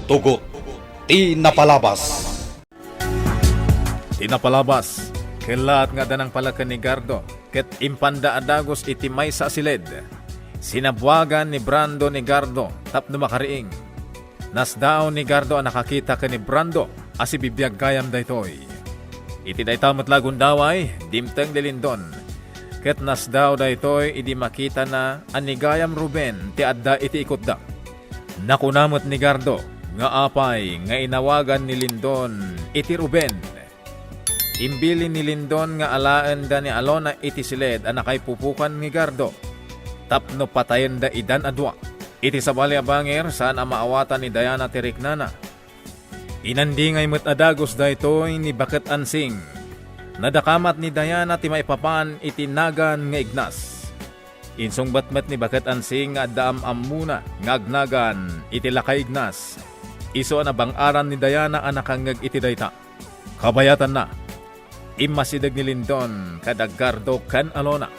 Tugot, tinapalabas. Tinapalabas, kilat nga danang palakan ni Gardo, ket impanda adagos iti may sa silid. Sinabwagan ni Brando ni Gardo, tapno makariing. Nasdao ni Gardo ang nakakita ka ni Brando, asi bibiyag gayam daytoy. Iti daytamot lagun daway, dimteng dilindon. Ket nasdao daytoy, idi makita na anigayam Ruben, ti adda iti ikot da. Nakunamot ni Gardo, nga apay, nga inawagan ni Lindon, iti Ruben. Imbili ni Lindon nga alaan da ni Alona iti silid anakay pupukan ni Gardo. Tapno patayen da idan adwa. Iti sabali abangir saan ang maawatan ni Diana Tiriknana. Inandingay met adagos da ito ni Bakit Ansing. Nadakamat ni Diana ti maipapan iti nagan nga ignas. Insong batmet ni Bakit Ansing nga daam amuna nga agnagan iti lakay ignas. Iso na bangaran ni Diana anakangag iti dayta. Kabayatan na. Imasidag ni Lindon kada Gardo kan Alona.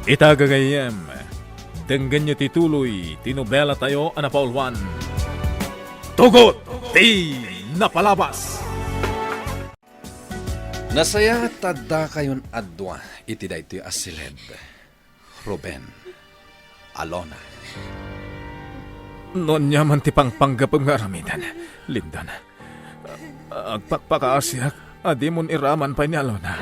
Itagagayem, denggan nyo tituloy, tinobela tayo anapaulwan. Tugot, ti napalabas! Nasaya tadda kayon adwa iti daytoy asilid. Ruben, Alona. Noon niya man ti pangpanggapang nga aramidan, Lindon. Agpakpakaasyak, adimon iraman pa ni Alona.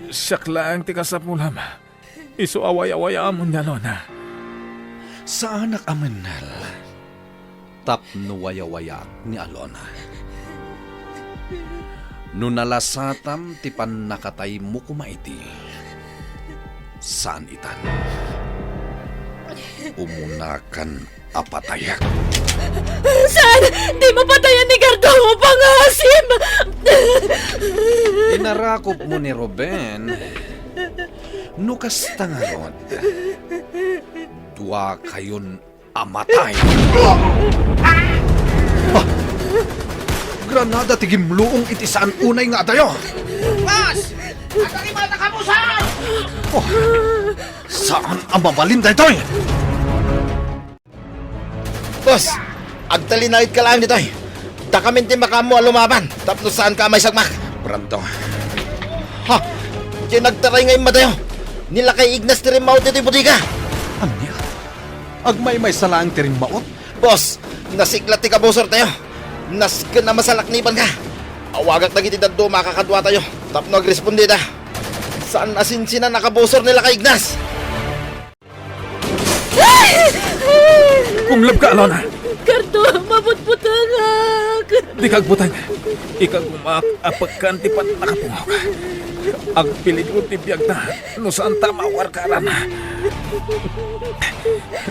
Siyak lang ti kasapulam. Isu away-away amon niya, Alona. Sa anak amenal, tapno waya-waya ni Alona. Nunalasatam ti pan nakatay mo kumaiti. Saan itan? Umunakan apatayak. Saan? Di mapatayan ni Gardo mo pangasim! Inarakop mo ni Ruben. Nukas tangarod. Dua kayon amatay. Granada tigimluong iti saan unay nga tayo. Mas! Ang mata ka mo saan? Saan ang mabalin daytoy? Boss, agtalinawit ka lang dito. Dakaminti makamu lumaban. Tapno saan ka may sagmak? Brando, Ha? Kaya nagtaray ngayon matayo. Nila kay Ignas Tirimao dito yung butika. anya? Agmay-may salaang tirimmaot? Boss, nasiklat ti kabusor tayo. Nasken na masalaknipan ka. Awagak na giti daddo makakadwa tayo. Tapno agresponde da. Saan asinsinan nakabusor nila kay Ignas? Kunglab ka, Alona! Gardo, mabutbutangak! Di kagbutang. Ikag umak apagkan ti pan nakapungok. Ang piligro ti biyag na no saan tama warkaran.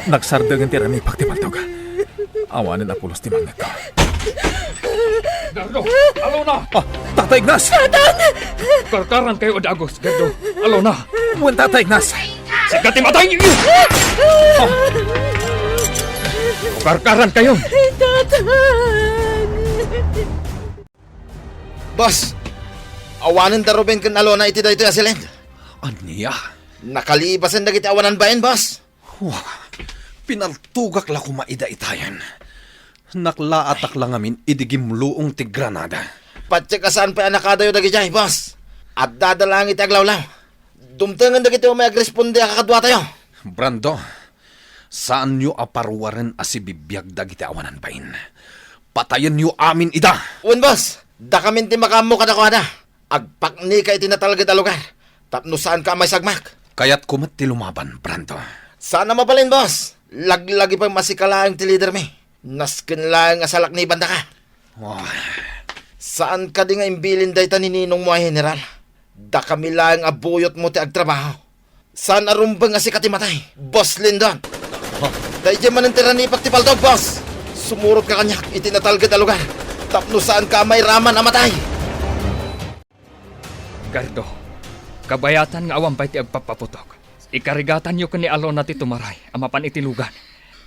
Nagsardagan ti rami pagtipantog. Awanin apulos ti mangag ko. Gardo, Alona! Tata Ignas! Karkaran kayo adagos, Gardo. Alona! Wan Tata Ignas! Sikat matay niyo! Karkaran kayo! Tatang! Boss, awanan da Ruben kan Alona iti dayto asilend. Anya? Nakalibasan na giti awanan bayan, boss. Wah, pinaltugak la kumaida itayan. Naklaatak lang amin idigimluong ti Granada. Patsya saan pa anakadayo na gijay, boss. At dadalang iti aglawlaw. Dumtangan na giti may agresponde akakadwa tayo. Brando, saan nyo aparwaren asi bibiyag dagiti awanan bain? Patayan nyo amin ida! Uwan, boss. Da kamin ti makamu kadakwada. Agpakni ka iti natalagad a lugar. Tapno saan ka may sagmak. Kaya't kumat ti lumaban, Brando. Saan na mabalin, boss? Laglagi pang masikalaang ti leader mi. Nasken lang nga salak ni banda ka. Wah, Saan ka di nga imbilin day ta ni Ninong mo, General? Da kami lang abuyot mo ti agtrabaho. Saan arumbang nga si katimatay? Boss Lindon. Day di man ang tira ni pagtipaldog, boss. Sumurot ka kanyak, itinatalgad a lugar. Tapno saan ka may raman amatay. Gardo, kabayatan nga awampay ti agpapaputok. Ikarigatan nyo ka ni Alona ti tumaray, amapan iti lugan.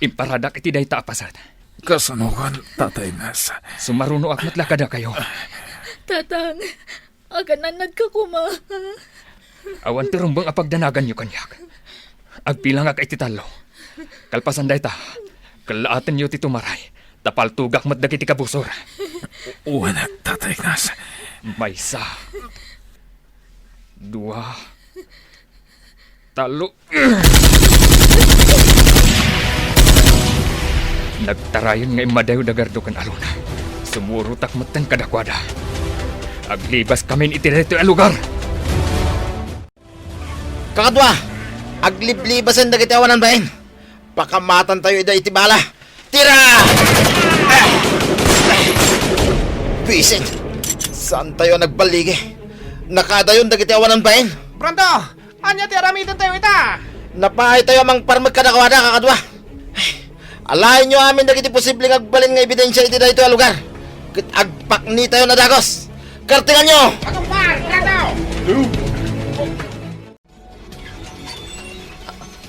Imparadak iti dayta apasad. Kasanukan, Tata Ignas. Sumaruno akmat lakada kayo. Tatang, agananad ka kuma. Awan ti rumbang apagdanagan nyo kanyak. Agpilang ak iti talo. Kalpasan dayta, kalaatan nyo ti tumaray. Tapal tugak mat dagiti kabusor. Uwan, Tatay Ignas. Maysa. Dua. Talo. Nagtarayon nga imadayo da Gardo kan Alona. Sumurutak matan kadakwada. Aglibas kami iti dito ang lugar. Kakadwa, agliblibasan dagiti awanan bahin. Pakamatan tayo ida itibala. Tira! Bisit! Saan tayo nagbaligi? Nakadayon dagiti awanan bahin. Brando, anya ti aramitan tayo ita? Napahay tayo amang parmag kadakwada, kakadwa. Alayin nyo amin dagiti posibleng agbalin nga ebidensya iti dito ang lugar. Kit agpakni tayo na dagos. Kartingan nyo! Pagkumpar, Brando!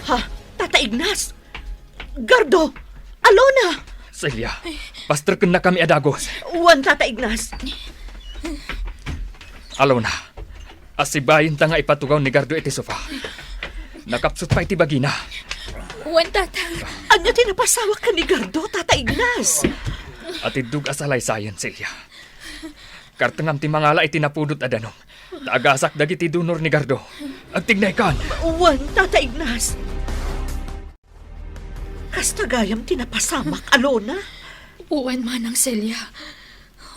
Ha? Tata Ignas? Gardo? Alona? Celia, pastor kun na kami adagos. Uwan, Tata Ignas. Alona, asibayin ta nga ipatugaw ni Gardo iti sofa. Nakapsut pa iti bagina. Uwan, Tata. Anya tinapasawak ka ni Gardo, Tata Ignas? At idug asalay sayan, Celia. Kartangam ti mangala iti napudot adanong. Taagasak dagiti dunor ni Gardo. Agtignay kan. Uwan, Tata Ignas. Kastagayam tinapasamak, Alona? Uwan man ang Celia.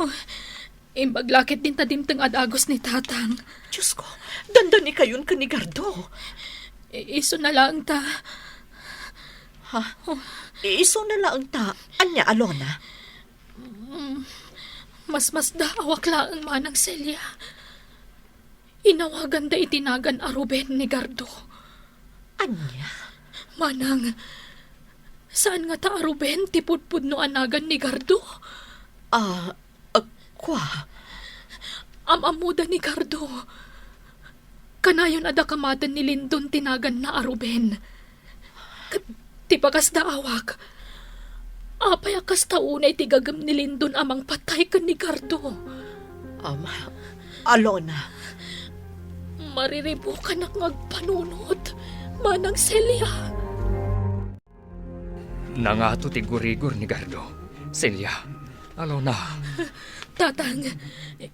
Oh, imbaglakit din tadimtang adagos ni Tatang. Diyos ko, dandani kayon ka ni Gardo. Iso na lang ta. Ha? Iso na lang ta. Anya, Alona? Mas daawak lang man ang Celia. Inawagan da itinagan a Ruben ni Gardo. Anya? Manang, saan nga ta a Ruben tipudpud no anagan ni Gardo? Kwa? Amamuda ni Gardo. Kanayon ada kamatan ni Lindon tinagan na a Ruben. Tipakas daawak. Apay akas taunay tigagam ni Lindon amang patay ka ni Gardo. Alona? Mariribo ka na ngagpanunot, manang Celia. Nangato ti gurigor ni Gardo. Celia, Alona. Tatang,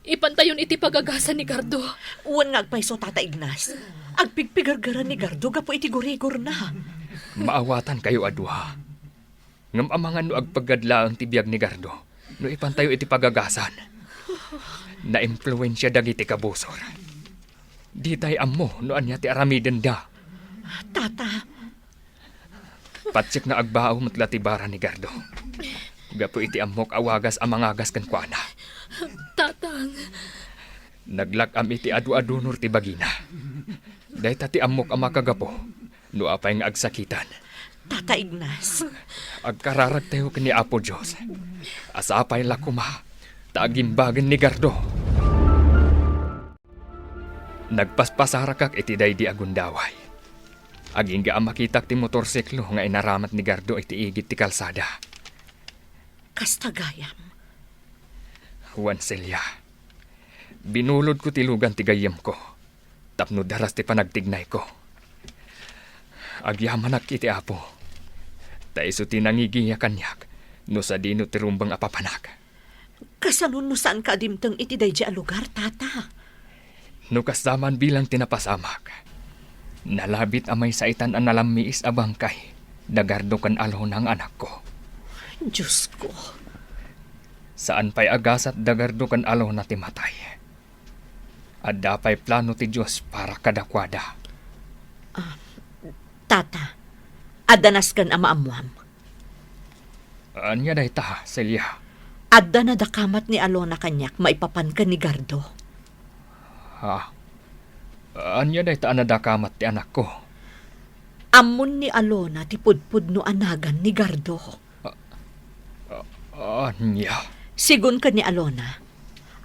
ipantayon iti pagagasa ni Gardo. Uwan nga agpaiso, Tata Ignas. Agpigpigargaran ni Gardo, gapo iti gurigor na. Maawatan kayo adwa. Ngam amangan no agpagadlaang tibiyag ni Gardo. No ipantayo iti pagagasan. Na-impluensya dagiti kabusor. Di tay ammo no anya ti aramiden da. Tata, Patsik na agbao matlatibara ni Gardo. Gapo iti amok awagas amangagas kan kuana. Tatang, Naglakam iti adu-adunor ti bagina. Dahil tati amok amakagapo. No apay nga agsakitan. Tata Ignas. Agkararag tayo kini Apo Diyos. Asapay lakuma. Taagimbagan ni Gardo. Nagpaspasarakak iti daydi agundaway. Aging ga makitak ti motorsiklo nga inaramat ni Gardo iti igit ti kalsada. Kastagayam. Juan Celia. Binulod ko ti lugan ti gayam ko. Tapno daras ti panagtignay ko. Agyamanak iti Apo. Taiso tinangigiya kanyak. No sa dino ti rumbang apapanak. Kasanun no saan ka adimtang iti daydi a lugar, Tata? No kasaman bilang tinapasamak. Nalabit amay sa itan ang nalamiis abangkay. Dagardo kan alhon ang anak ko. Diyos ko. Saan pa'y agasat dagardo kan alhon na timatay. At dapay plano ti Diyos para kadakwada. Tata, adanas kan amaamuam. Anya day ta, Celia. Adda na dakamat ni Alona kanyak maipapan ka ni Gardo. Ha? Anya day ta anadakamat ti anak ko. Amon ni Alona ti pudpud no anagan ni Gardo. Anya? Sigun ka ni Alona,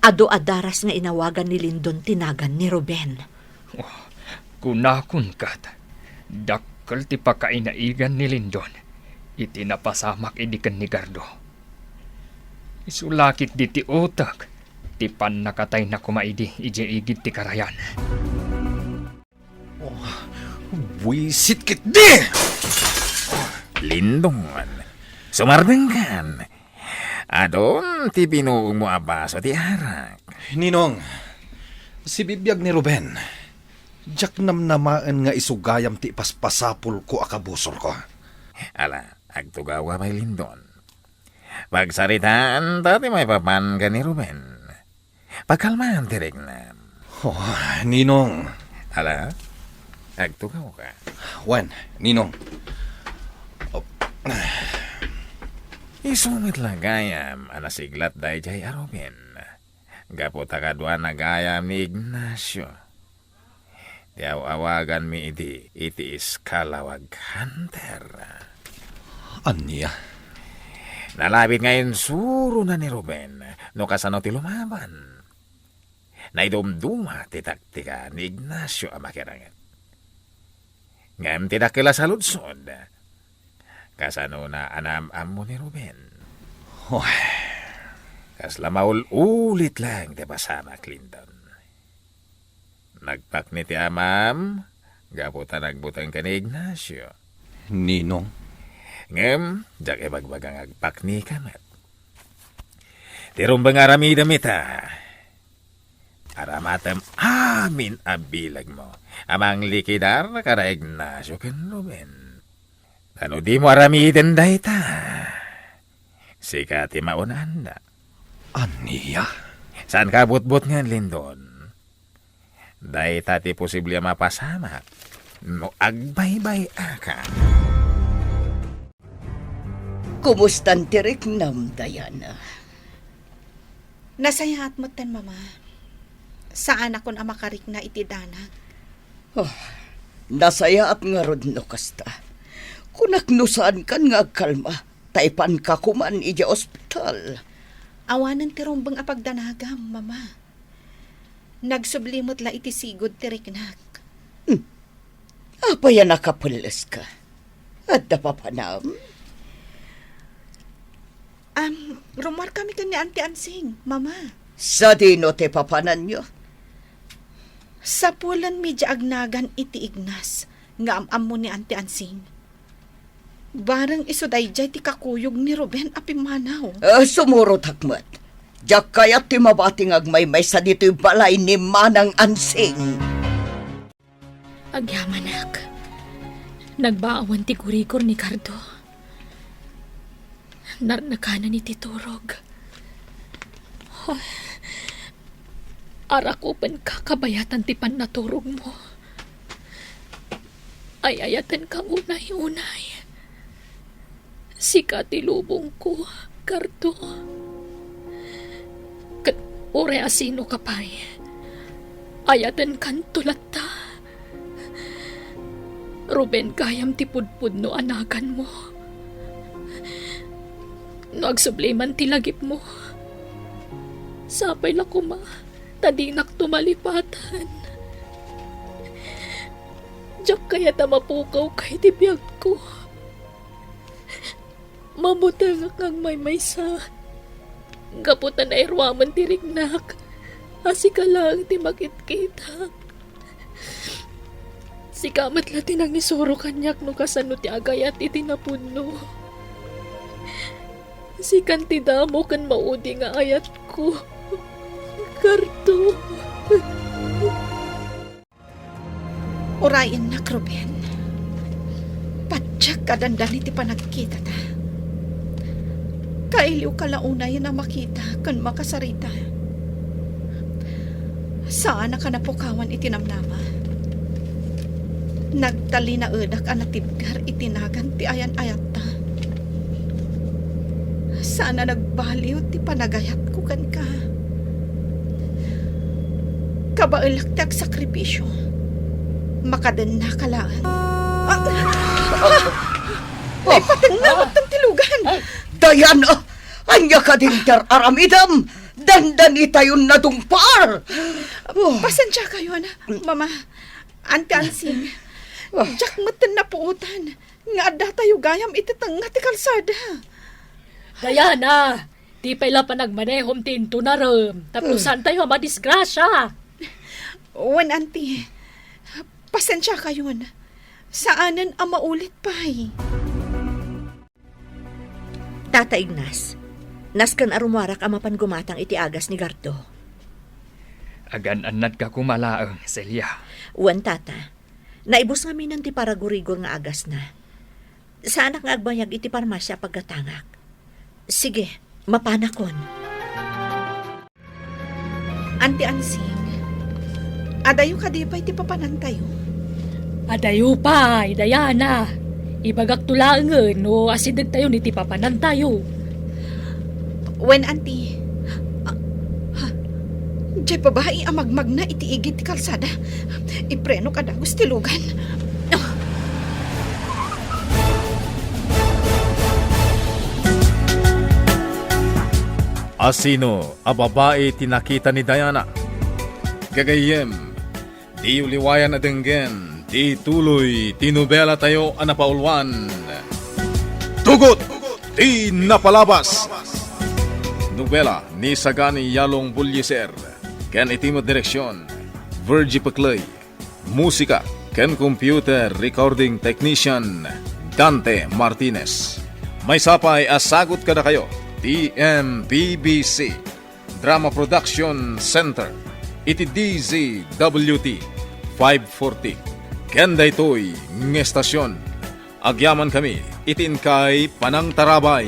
ado adaras nga inawagan ni Lindon tinagan ni Ruben. Kunakun kat. Dakkel ti pakainaigan ni Lindon. Iti napasamak idikan ni Gardo. Isulakit di ti utak. Ti pan nakatay na kumaidi ije-igid ti karayan. Wisit kit di! Lindon, sumardengkan. Adon, ti binuong mo abaso ti arak. Ninong, si bibiyag ni Ruben. Jak namnamaan nga isugayam ti paspasapul ko akabusor ko. Ala, agtugawa may Lindon. Pagsaritaan, tati may papan ka ni Ruben. Pagkalmaan ti Regnam. Oh, Ninong. Ala, agtugaw ka. Wan, Ninong. Isumit lang gayam, anasiglat day jay Ruben. Gaputa kadwa na gayam ni Ignacio. Awagan mi iti iskalawag hunter. Anya? Nalabit ngayon suro na ni Ruben, no kasano ti lumaban. Naidumduma ti taktika ni Ignacio ang makirangat. Ngam ti dakila sa lutsod, kasano na anam-am mo ni Ruben. Oh, Kasla maul-ulit lang ti pasama Clinton. Nagpak ni ti amam, gaputa nagbutang ka ni Ignacio. Ninong. Ngem, jak ibagbagang agpak ni kamat. Tirumbang aramidam ita. Aramatam amin abilag mo. Amang likidar kara Ignacio ken Ruben. Ano di mo aramidin da ita? Sikati maunan na. Anya? Saan ka butbut nga, Lindon? Day tati posible mapasama. No agbaybay aka. Kumustan ti Regnam, Diana? Nasayahat mo ten, mama. Saan ako na makarik na itidanag? Nasaya at nga rod no kasta. Kunaknusaan kan nga kalma, taipan ka kuman ija ospital. Awanan ti rumbang apagdanagam, mama. Nagsublimot la iti sigod ti riknak. Apa yan nakapulis ka? At napapanam? Rumar kami kan ni Auntie Ansing, mama. Sa dino te papanan nyo? Sa pulan medya agnagan iti Ignas, nga amam mo ni Auntie Ansing. Barang isuday jay ti kakuyog ni Ruben apimanaw. Sumurot hakmat. Diyak kaya't ti mabating agmay-may sa dito'y balay ni Manang Ansing. Agyamanak. Nagbaawan ti kurikor ni Cardo. Narnakanan ni Titurog. Arakupan ka kabayatan ti pannaturog mo. Ayayatan ka unay-unay. Sika ti lubong ko, Cardo. Kat ure asino ka pa'y. Ayatan kan tulat ta. Ruben kayam ti pudpud no anagan mo. No agsubliman ti lagip mo. Sapay la kuma, tadinak tumalipatan. Diyak kaya ta mapukaw kay ti biyag ko. Mabutang kang may sa. Gaputan na irwaman ti rignak. Asi ka lang ti makit-kita. Si kamat latin ang nisuro kanyak no kasano ti agayat iti napuno. Si kantida mo kan maudi nga ayat ko. Cardo. Urayan na, Ruben. Patsak kadandan iti panagkita ta. Kailiw kalaunay na makita kan makasarita. Saan ka napukawan itinamnama? Nagtali na edak anatibgar itinagan ti ayan-ayat ta. Sana nagbaliw ti panagayat ko kan ka. Kabailak ti agsakripisyo. Makaden na kalaan. Ay, patin na magtang tilugan. Diana! Anya ka din ter aramidam! Dandan itayon na dungpar! Pasensya kayo na, mama. Auntie Ansing. Diyak matan na puutan. Nga adda tayo gayam itatang nga ti kalsada. Diana, di pala pa nagmanehom tinto na rin. Tapusan tayo madisgrasya. Wan, auntie. Pasensya kayo na. Saanan ang maulit pa Tata Ignas, Naskan arumwarak amapan gumatang iti agas ni Gardo. Agan anad ka kumalaang, Celia. Uwan tata, naibus nga minan ti paragurigor nga agas na. Saan nga agbayag iti parmasya pagkatangak? Sige, mapanakon. Ante Ansing, adayo ka di pa iti papanan tayo. Adayo pa, Dayana. Ibagak tulangan no asidag tayo ni tipapanan tayo. When auntie, Diyay babae amagmag na iti igit ti kalsada. Ipreno ka dagos ti lugan. Asino a babae tinakita ni Diana? Gagayem, di uliwayan na denggen, di tuloy, tinubela tayo anapaulwan. Tugot! Di napalabas! Nobela ni Sagani Yalong Bulyeser, ken itimo direksyon, Virgie Paclay. Musika, ken computer recording technician, Dante Martinez. May sapay asagot kada kayo, TMPBC, Drama Production Center, iti DZWT 540. Ken daytoy ng estasyon. Agyaman kami, itin kay Panang Tarabay.